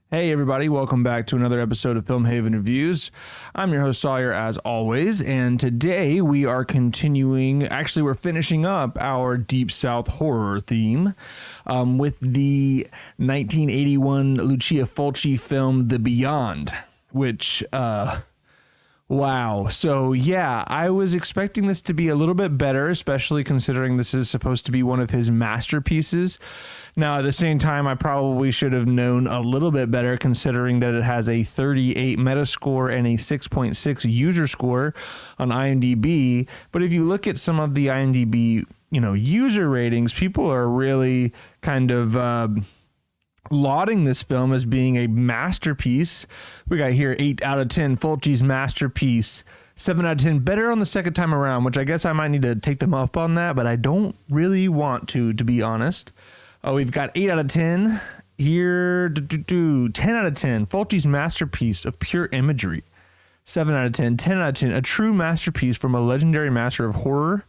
Hey everybody, welcome back to another episode of Film Haven Reviews. I'm your host Sawyer as always, and today we are we're finishing up our Deep South horror theme with the 1981 Lucio Fulci film The Beyond, which wow. So yeah, I was expecting this to be a little bit better, especially considering this is supposed to be one of his masterpieces. Now, at the same time, I probably should have known a little bit better considering that it has a 38 Metascore and a 6.6 user score on IMDb. But if you look at some of the IMDb, user ratings, people are really kind of lauding this film as being a masterpiece. We got here 8 out of 10, Fulci's masterpiece. 7 out of 10, better on the second time around, which I guess I might need to take them up on that, but I don't really want to be honest. We've got 8 out of 10 here. 10 out of 10. Fulci's masterpiece of pure imagery. 7 out of 10. 10 out of 10. A true masterpiece from a legendary master of horror.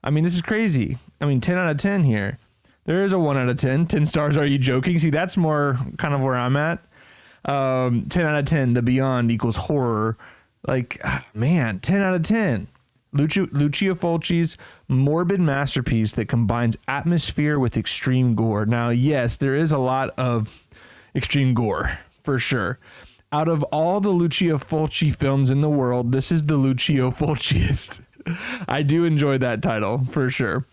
I mean, this is crazy. 10 out of 10 here. There is a 1 out of 10. 10 stars. Are you joking? See, that's more kind of where I'm at. 10 out of 10. The Beyond equals horror. 10 out of 10. Lucio Fulci's morbid masterpiece that combines atmosphere with extreme gore. Now, yes, there is a lot of extreme gore, for sure. Out of all the Lucio Fulci films in the world, this is the Lucio Fulciest. I do enjoy that title, for sure.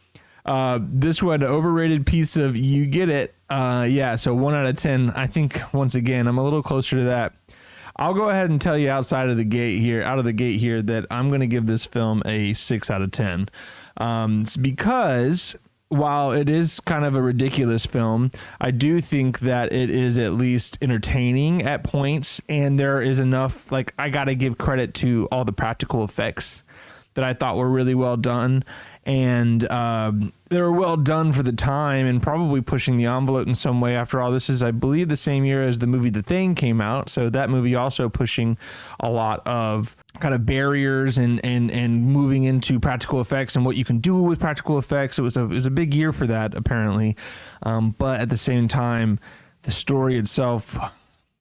This one, overrated piece of, you get it. So 1 out of 10. I think, once again, I'm a little closer to that. I'll go ahead and tell you out of the gate here that I'm going to give this film a 6 out of 10. Because while it is kind of a ridiculous film, I do think that it is at least entertaining at points, and there is enough, I got to give credit to all the practical effects that I thought were really well done. And they were well done for the time and probably pushing the envelope in some way. After all, this is, I believe, the same year as the movie The Thing came out. So that movie also pushing a lot of kind of barriers and moving into practical effects and what you can do with practical effects. It was a big year for that, apparently. But at the same time, the story itself,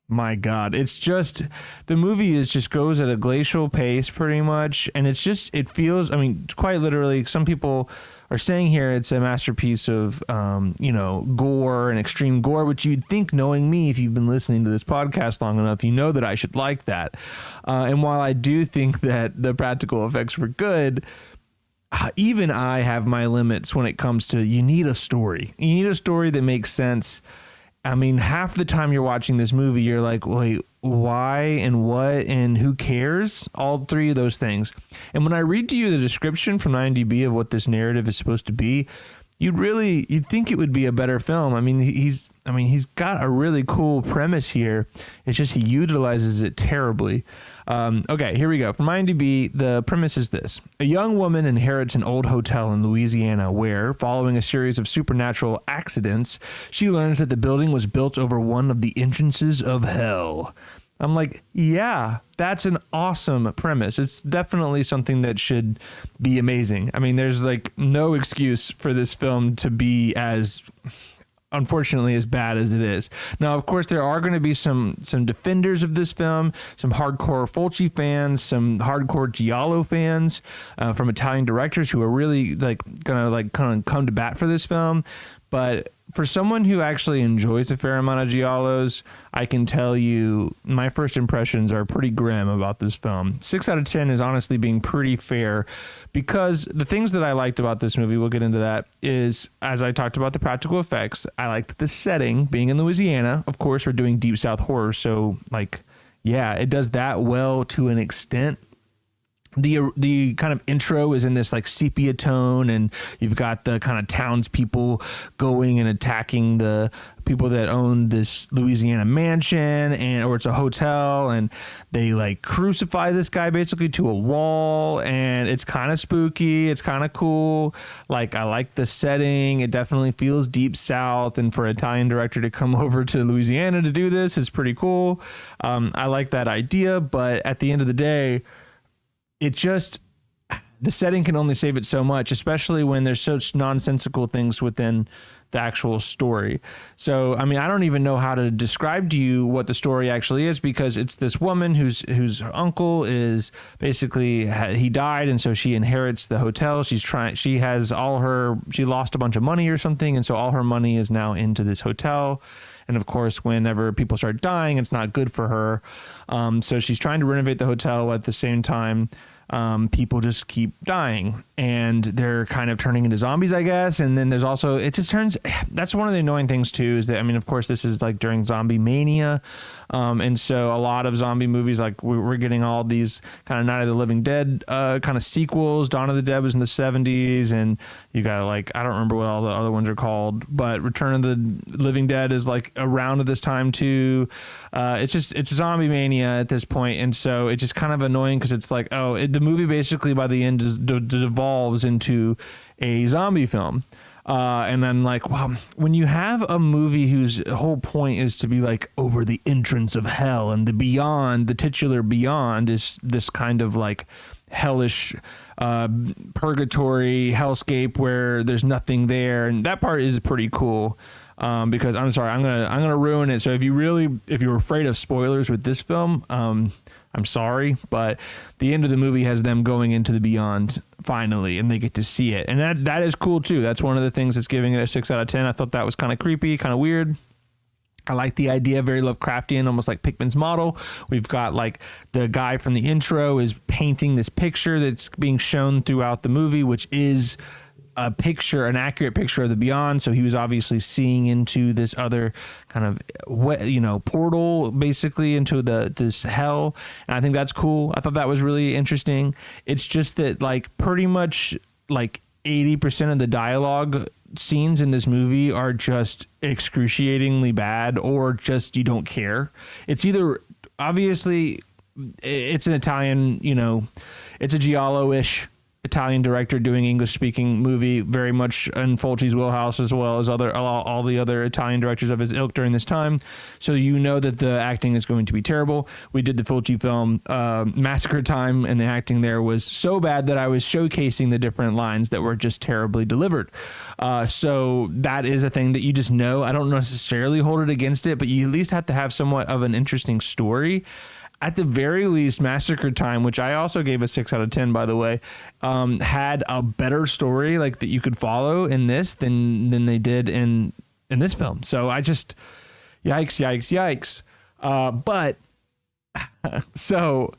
my God, it's just, the movie just goes at a glacial pace pretty much. And it feels, quite literally, some people are saying here it's a masterpiece of, gore and extreme gore, which you'd think, knowing me, if you've been listening to this podcast long enough, you know that I should like that. And while I do think that the practical effects were good, even I have my limits when it comes to, you need a story. You need a story that makes sense. Half the time you're watching this movie, you're like, wait, why and what and who cares? All three of those things. And when I read to you the description from IMDb of what this narrative is supposed to be, you'd think it would be a better film. He's got a really cool premise here. It's just he utilizes it terribly. Okay, here we go. From IMDb, the premise is this. A young woman inherits an old hotel in Louisiana where, following a series of supernatural accidents, she learns that the building was built over one of the entrances of hell. I'm like, yeah, that's an awesome premise. It's definitely something that should be amazing. There's no excuse for this film to be unfortunately as bad as it is. Now, of course, there are going to be some defenders of this film, some hardcore Fulci fans, some hardcore Giallo fans from Italian directors who are really gonna come to bat for this film. But for someone who actually enjoys a fair amount of Giallos, I can tell you my first impressions are pretty grim about this film. 6 out of 10 is honestly being pretty fair, because the things that I liked about this movie, we'll get into that, is, as I talked about the practical effects, I liked the setting, being in Louisiana. Of course, we're doing Deep South horror, so it does that well to an extent. The kind of intro is in this sepia tone, and you've got the kind of townspeople going and attacking the people that own this Louisiana mansion, or it's a hotel, and they crucify this guy basically to a wall, and it's kind of spooky. It's kind of cool. I like the setting. It definitely feels Deep South, and for an Italian director to come over to Louisiana to do this is pretty cool. I like that idea, but at the end of the day, the setting can only save it so much, especially when there's such nonsensical things within the actual story. So, I mean, I don't even know how to describe to you what the story actually is, because it's this woman whose uncle is basically, he died, and so she inherits the hotel. She lost a bunch of money or something, and so all her money is now into this hotel. And of course, whenever people start dying, it's not good for her. So she's trying to renovate the hotel. At the same time, people just keep dying, and they're kind of turning into zombies, I guess. And then there's also, that's one of the annoying things too, is that, I mean, of course, this is like during zombie mania. And so a lot of zombie movies, like we're getting all these kind of Night of the Living Dead kind of sequels. Dawn of the Dead was in the 70s, and you got like, I don't remember what all the other ones are called, but Return of the Living Dead is like around at this time too. It's zombie mania at this point, and so it's just kind of annoying, because it's like, the movie basically by the end devolves into a zombie film. And then like, wow, when you have a movie whose whole point is to be like over the entrance of hell, and the beyond, the titular beyond is this kind of like hellish purgatory hellscape where there's nothing there, and that part is pretty cool. Because I'm sorry, I'm gonna ruin it. So if you're afraid of spoilers with this film, I'm sorry, but the end of the movie has them going into the beyond finally, and they get to see it, and that is cool too. That's one of the things that's giving it a 6 out of 10. I thought that was kind of creepy, kind of weird. I like the idea, very Lovecraftian, almost like Pickman's model. We've got like the guy from the intro is painting this picture that's being shown throughout the movie, which is an accurate picture of the beyond. So he was obviously seeing into this other kind of, portal basically into this hell. And I think that's cool. I thought that was really interesting. It's just that like pretty much like 80% of the dialogue scenes in this movie are just excruciatingly bad, or just you don't care. It's either, obviously it's an Italian, it's a Giallo-ish Italian director doing English-speaking movie, very much in Fulci's wheelhouse, as well as all the other Italian directors of his ilk during this time. So you know that the acting is going to be terrible. We did the Fulci film Massacre Time, and the acting there was so bad that I was showcasing the different lines that were just terribly delivered. So that is a thing that you just know. I don't necessarily hold it against it, but you at least have to have somewhat of an interesting story. At the very least, Massacre Time, which I also gave a 6 out of 10, by the way, had a better story like that you could follow in this than they did in this film. So I just, yikes. But so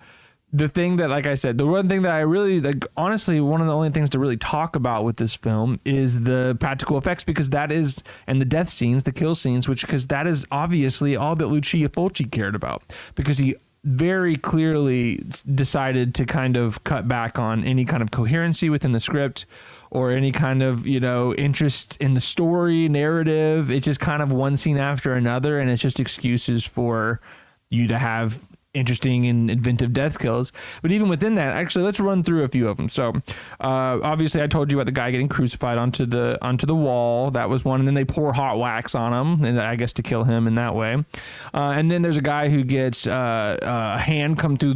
the thing that, like I said, the one thing that I really, like, honestly, one of the only things to really talk about with this film is the practical effects, because that is, and the death scenes, the kill scenes, because that is obviously all that Lucio Fulci cared about, because he very clearly decided to kind of cut back on any kind of coherency within the script, or any kind of, interest in the story narrative. It's just kind of one scene after another, and it's just excuses for you to have interesting and inventive death kills. But even within that, actually, let's run through a few of them. So obviously I told you about the guy getting crucified onto the wall. That was one. And then they pour hot wax on him, and I guess to kill him in that way. And then there's a guy who gets a hand come through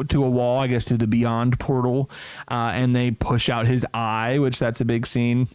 to a wall, I guess through the beyond portal, and they push out his eye, which that's a big scene.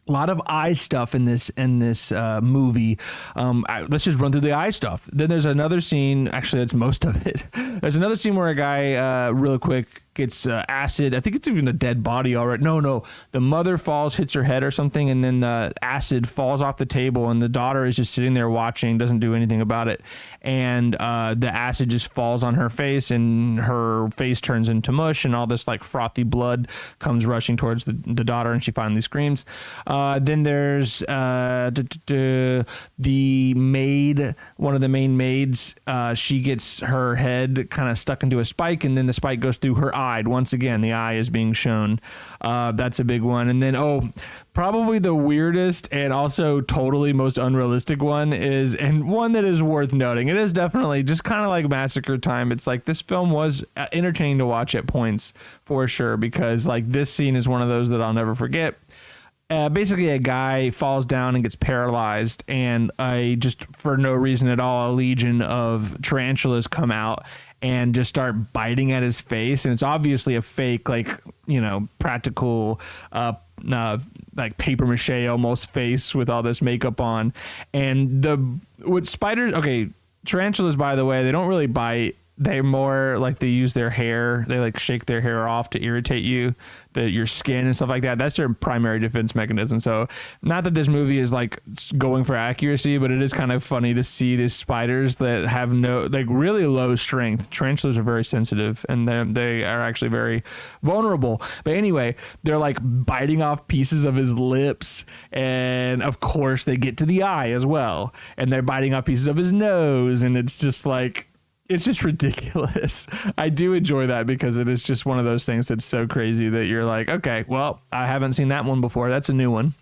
A lot of eye stuff in this movie. Let's just run through the eye stuff. Then there's another scene. Actually, that's most of it. There's another scene where a guy, real quick, gets acid. I think it's even a dead body already. No. The mother falls, hits her head or something, and then the acid falls off the table, and the daughter is just sitting there watching, doesn't do anything about it. And the acid just falls on her face, and her face turns into mush, and all this like frothy blood comes rushing towards the daughter, and she finally screams. Then there's the maid, one of the main maids. She gets her head kind of stuck into a spike, and then the spike goes through her eye. Once again, the eye is being shown. That's a big one. And then, probably the weirdest and also totally most unrealistic one is, and one that is worth noting, it is definitely just kind of like Massacre Time. It's like this film was entertaining to watch at points for sure, because like this scene is one of those that I'll never forget. Basically a guy falls down and gets paralyzed, and just for no reason at all, a legion of tarantulas come out and just start biting at his face. And it's obviously a fake, like, practical, like paper mache almost face with all this makeup on. And with spiders, okay, tarantulas, by the way, they don't really bite. They're more like they use their hair. They like shake their hair off to irritate your skin and stuff like that. That's their primary defense mechanism. So not that this movie is like going for accuracy, but it is kind of funny to see these spiders that have really low strength. Tarantulas are very sensitive, and they are actually very vulnerable. But anyway, they're like biting off pieces of his lips, and of course they get to the eye as well. And they're biting off pieces of his nose, and it's just like, it's just ridiculous. I do enjoy that because it is just one of those things that's so crazy that you're like, okay, well, I haven't seen that one before. That's a new one.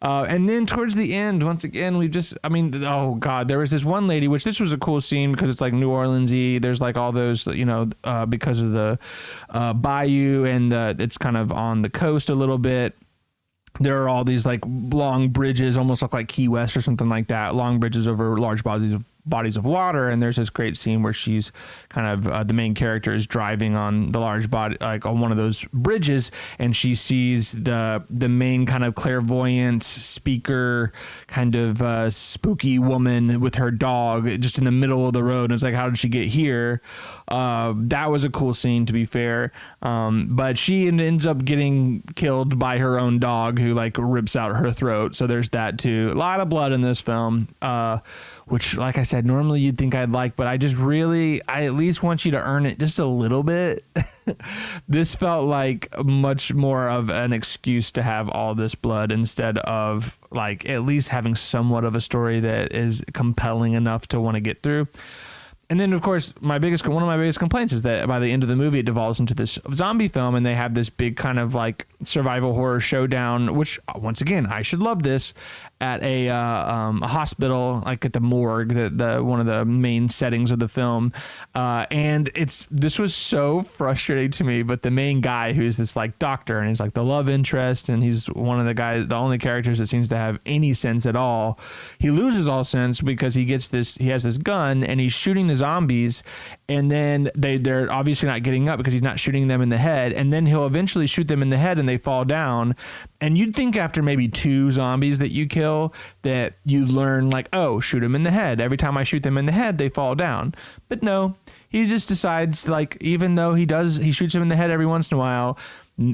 And then towards the end, once again, oh God, there was this one lady, which this was a cool scene because it's like New Orleans-y. There's like all those, because of the bayou, and it's kind of on the coast a little bit. There are all these like long bridges, almost look like Key West or something like that, long bridges over large bodies of water. And there's this great scene where she's kind of the main character is driving on the large body, like on one of those bridges, and she sees the main kind of clairvoyant speaker kind of spooky woman with her dog just in the middle of the road. And it's like, how did she get here? That was a cool scene, to be fair. But she ends up getting killed by her own dog, who like rips out her throat. So there's that too. A lot of blood in this film, which, like I said, normally you'd think I'd like, but I at least want you to earn it just a little bit. This felt like much more of an excuse to have all this blood instead of like at least having somewhat of a story that is compelling enough to want to get through. And then, of course, one of my biggest complaints is that by the end of the movie, it devolves into this zombie film, and they have this big kind of like survival horror showdown, which, once again, I should love this, at a hospital, like at the morgue, the one of the main settings of the film. And this was so frustrating to me, but the main guy, who's this like doctor, and he's like the love interest, and he's one of the only characters that seems to have any sense at all. He loses all sense because he has this gun, and he's shooting the zombies, and then they're obviously not getting up because he's not shooting them in the head, and then he'll eventually shoot them in the head and they fall down. And you'd think after maybe 2 zombies that you kill that you learn like, oh, shoot them in the head. Every time I shoot them in the head, they fall down. But no, he just decides, like, even though he shoots them in the head every once in a while,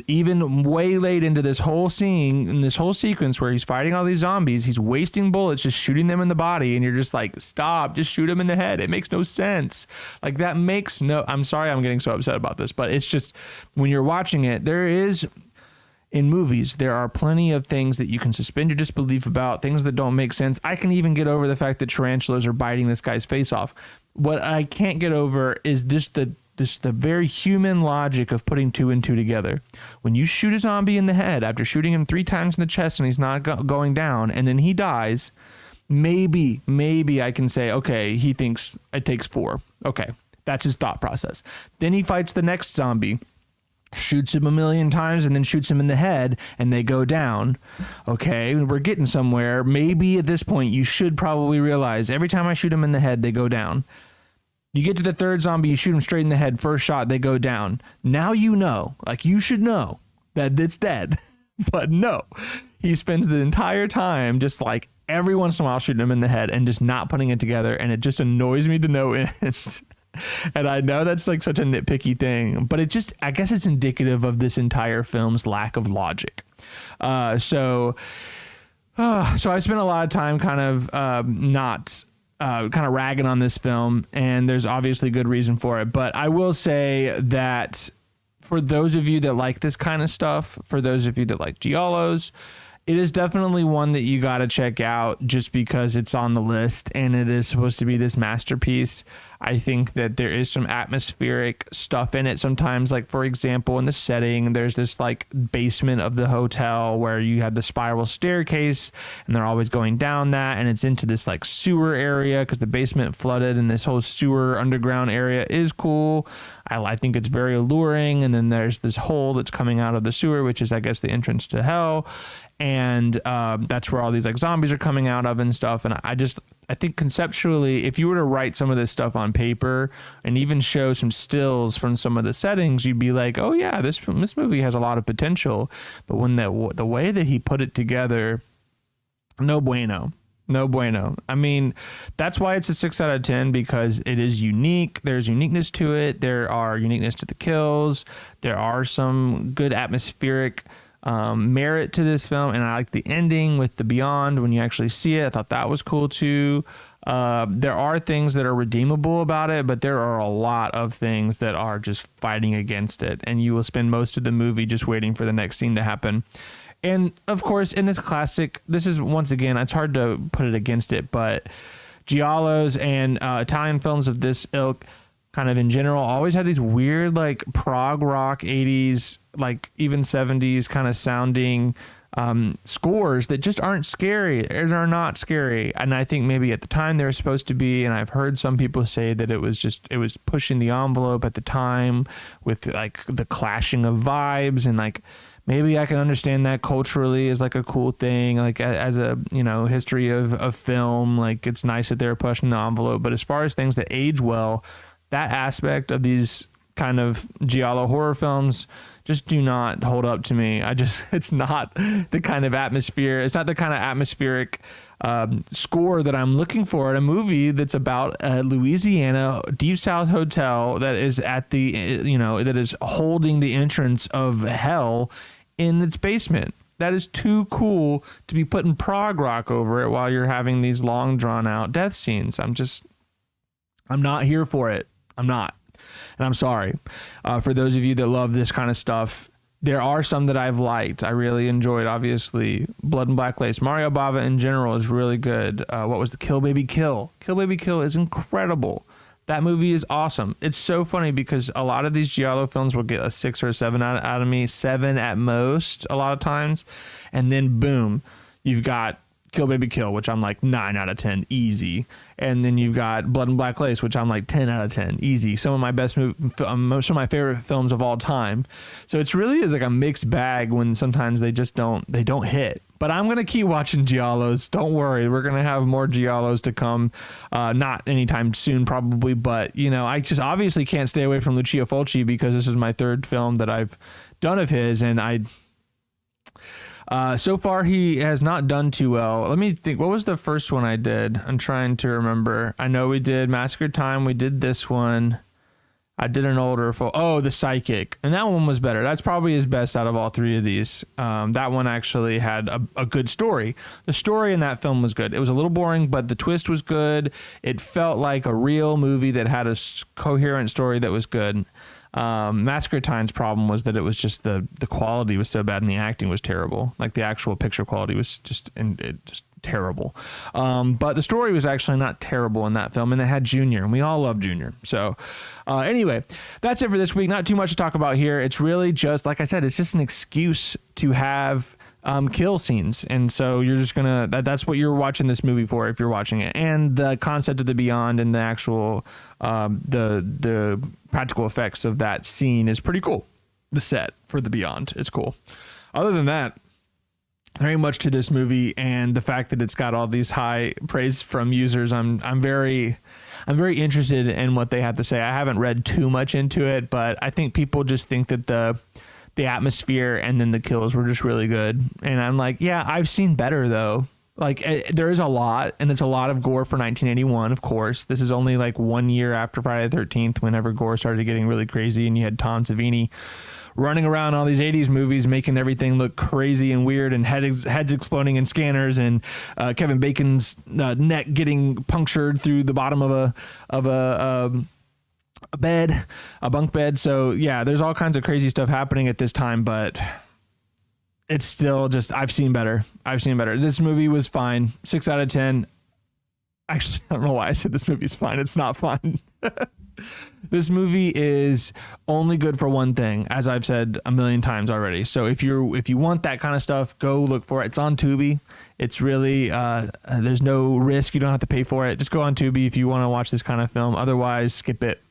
even way late into this whole scene, in this whole sequence where he's fighting all these zombies, he's wasting bullets, just shooting them in the body. And you're just like, stop, just shoot him in the head. It makes no sense. Like, that makes I'm sorry I'm getting so upset about this, but it's just, when you're watching it, in movies, there are plenty of things that you can suspend your disbelief about, things that don't make sense. I can even get over the fact that tarantulas are biting this guy's face off. What I can't get over is the very human logic of putting 2 and 2 together. When you shoot a zombie in the head after shooting him 3 times in the chest and he's not going down, and then he dies, maybe I can say, okay, he thinks it takes 4. Okay, that's his thought process. Then he fights the next zombie, shoots him 1,000,000 times, and then shoots him in the head, and they go down. Okay, we're getting somewhere. Maybe at this point you should probably realize every time I shoot him in the head, they go down. You get to the 3rd zombie, you shoot him straight in the head, first shot, they go down. Now you should know that it's dead. But no, he spends the entire time just like every once in a while shooting him in the head and just not putting it together, and it just annoys me to no end. And I know that's like such a nitpicky thing, but I guess it's indicative of this entire film's lack of logic. So I spent a lot of time kind of ragging on this film, and there's obviously good reason for it. But I will say that for those of you that like this kind of stuff, for those of you that like giallos, it is definitely one that you got to check out just because it's on the list and it is supposed to be this masterpiece. I think that there is some atmospheric stuff in it sometimes. Like, for example, in the setting, there's this like basement of the hotel where you have the spiral staircase and they're always going down that, and it's into this like sewer area because the basement flooded, and this whole sewer underground area is cool. I think it's very alluring. And then there's this hole that's coming out of the sewer, which is, I guess, the entrance to hell. And that's where all these like zombies are coming out of and stuff. And I think conceptually, if you were to write some of this stuff on paper and even show some stills from some of the settings, you'd be like, oh yeah, this movie has a lot of potential. But when the way that he put it together, no bueno. No bueno. I mean, that's why it's a 6 out of 10, because it is unique. There's uniqueness to it. There are uniqueness to the kills. There are some good atmospheric merit to this film, and I like the ending with the beyond when you actually see it. I thought that was cool too. There are things that are redeemable about it, but there are a lot of things that are just fighting against it, and you will spend most of the movie just waiting for the next scene to happen. And of course, in this classic, this is, once again, it's hard to put it against it, but giallos and Italian films of this ilk, kind of in general, always have these weird like prog rock 80s, like even 70s kind of sounding scores that just aren't scary. They're not scary. And I think maybe at the time they were supposed to be, and I've heard some people say that it was pushing the envelope at the time with like the clashing of vibes, and like maybe I can understand that culturally as like a cool thing, like as a, you know, history of film, like it's nice that they're pushing the envelope. But as far as things that age well, that aspect of these kind of giallo horror films just do not hold up to me. It's not the kind of atmosphere. It's not the kind of atmospheric score that I'm looking for in a movie that's about a Louisiana Deep South hotel that is at the, you know, that is holding the entrance of hell in its basement. That is too cool to be putting prog rock over it while you're having these long drawn out death scenes. I'm not here for it. I'm not. And I'm sorry. For those of you that love this kind of stuff, there are some that I've liked. I really enjoyed, obviously, Blood and Black Lace. Mario Bava in general is really good. What was the Kill Baby Kill? Kill Baby Kill is incredible. That movie is awesome. It's so funny because a lot of these giallo films will get a 6 or a 7 out of me, 7 at most a lot of times. And then boom, you've got Kill Baby Kill, which I'm like 9 out of 10, easy. And then you've got Blood and Black Lace, which I'm like 10 out of 10, easy. Some of my most of my favorite films of all time. So it's really like a mixed bag when sometimes they don't hit. But I'm going to keep watching giallos. Don't worry. We're going to have more giallos to come. Not anytime soon, probably. But, you know, I just obviously can't stay away from Lucio Fulci because this is my 3rd film that I've done of his. And so far, he has not done too well. Let me think. What was the first one I did? I'm trying to remember. I know we did Massacre Time. We did this one. I did an older The Psychic. And that one was better. That's probably his best out of all 3 of these. That one actually had a good story. The story in that film was good. It was a little boring, but the twist was good. It felt like a real movie that had a coherent story that was good. Massacre Time's problem was that it was just the quality was so bad and the acting was terrible. Like the actual picture quality was just terrible. But the story was actually not terrible in that film, and it had Junior, and we all love Junior. So anyway, that's it for this week. Not too much to talk about here. It's really just, like I said, it's just an excuse to have kill scenes, and so you're just gonna that's what you're watching this movie for if you're watching it. And the concept of the beyond and the actual the practical effects of that scene is pretty cool. The set for the beyond, it's cool. Other than that, there ain't much to this movie, and the fact that it's got all these high praise from users, I'm very interested in what they have to say. I haven't read too much into it, but I think people just think that the atmosphere and then the kills were just really good. And I'm like, yeah, I've seen better though. Like there is a lot, and it's a lot of gore for 1981. Of course, this is only like 1 year after Friday the 13th, whenever gore started getting really crazy, and you had Tom Savini running around all these 80s movies, making everything look crazy and weird, and heads exploding in scanners, and Kevin Bacon's neck getting punctured through the bottom of a bunk bed. So yeah, there's all kinds of crazy stuff happening at this time, but it's still just, I've seen better. This movie was fine. 6 out of 10. Actually, I don't know why I said this movie's fine. It's not fun. This movie is only good for one thing, as I've said a million times already. So if you want that kind of stuff, go look for it. It's on Tubi. It's really there's no risk. You don't have to pay for it. Just go on Tubi if you want to watch this kind of film. Otherwise, skip it.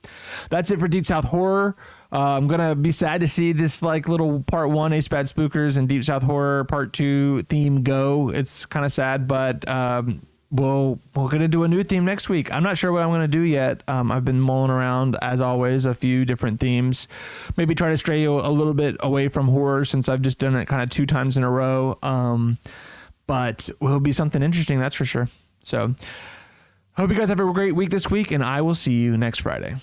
That's it for Deep South Horror. I'm gonna be sad to see this like little part 1 Ace Bad Spookers and Deep South Horror part 2 theme go. It's kind of sad, but we're gonna do a new theme next week. I'm not sure what I'm gonna do yet. I've been mulling around, as always, a few different themes. Maybe try to stray a little bit away from horror, since I've just done it kind of 2 times in a row. But it will be something interesting, that's for sure. So hope you guys have a great week this week, and I will see you next Friday.